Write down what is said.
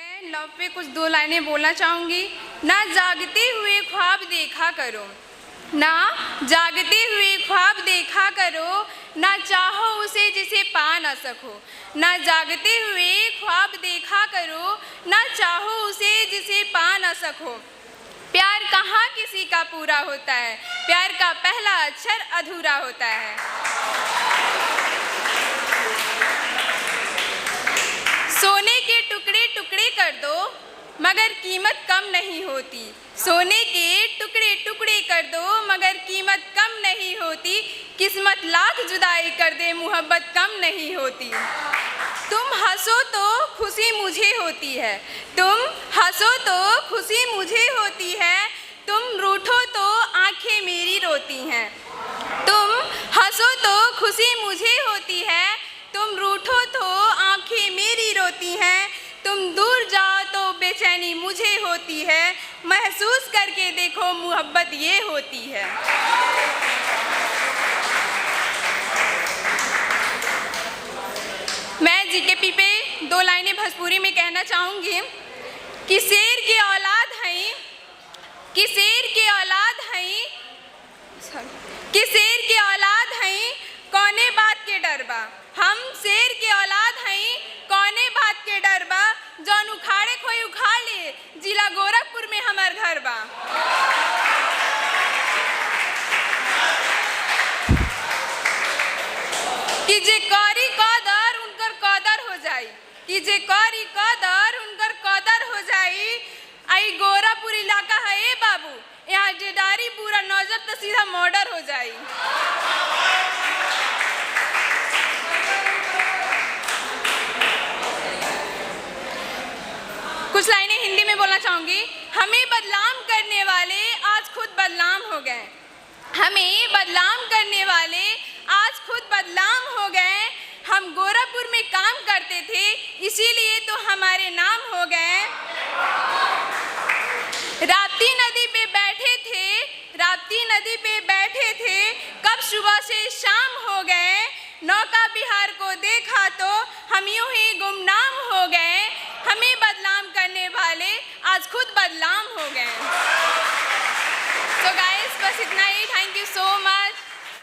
मैं लव पे कुछ दो लाइनें बोलना चाहूँगी। ना जागते हुए ख्वाब देखा करो, ना जागते हुए ख्वाब देखा करो, ना चाहो उसे जिसे पा न सको। ना जागते हुए ख्वाब देखा करो, ना चाहो उसे जिसे पा न सको। प्यार कहाँ किसी का पूरा होता है, प्यार का पहला अक्षर अधूरा होता है। सोने के टुकड़े टुकड़े कर दो मगर कीमत कम नहीं होती। सोने के टुकड़े टुकड़े कर दो मगर कीमत कम नहीं होती। किस्मत लाख जुदाई कर दे मोहब्बत कम नहीं होती। तुम हंसो तो खुशी मुझे होती है, तुम हंसो तो खुशी मुझे होती है। तुम रूठो तो आंखें मेरी रोती हैं। तुम हंसो तो खुशी मुझे होती है, तुम रूठो तो आंखें मेरी रोती हैं। तुम दूर जाओ तो बेचैनी मुझे होती है। महसूस करके देखो मोहब्बत ये होती है। मैं जीकेपी पे दो लाइनें भोजपुरी में कहना चाहूँगी कि शेर की औलाद हैं, कि शेर की औलाद हैं, कि शेर की औलाद हैं, कौने बात के डर बा। हम शेर की औलाद हैं, कौने बात के डर बा। जौन उखाड़े कोई उखाड़ ले, जिला गोरखपुर में हमार घर बा। कि जे करी कदर उनकर कदर हो जाई, कि जे करी कदर उनकर कदर हो जाई। आई गोरखपुर इलाका है ए बाबू, यहाँ जेडारी पूरा नजर तो सीधा मर्डर हो जाई। कुछ लाइनें हिंदी में बोलना चाहूँगी। हमें बदनाम करने वाले आज खुद बदनाम हो गए, हमें बदनाम करने वाले आज खुद बदनाम हो गए। हम गोरखपुर में काम करते थे इसीलिए तो हमारे नाम हो गए। राप्ती नदी पे बैठे थे, राप्ती नदी पे बैठे थे, कब सुबह से शाम हो गए। नौका बिहार को देखा तो हम यूं ही गुमनाम हो गए। हमें बदनाम करने वाले आज खुद बदनाम हो गए। तो गाइस बस इतना ही। Thank you so much.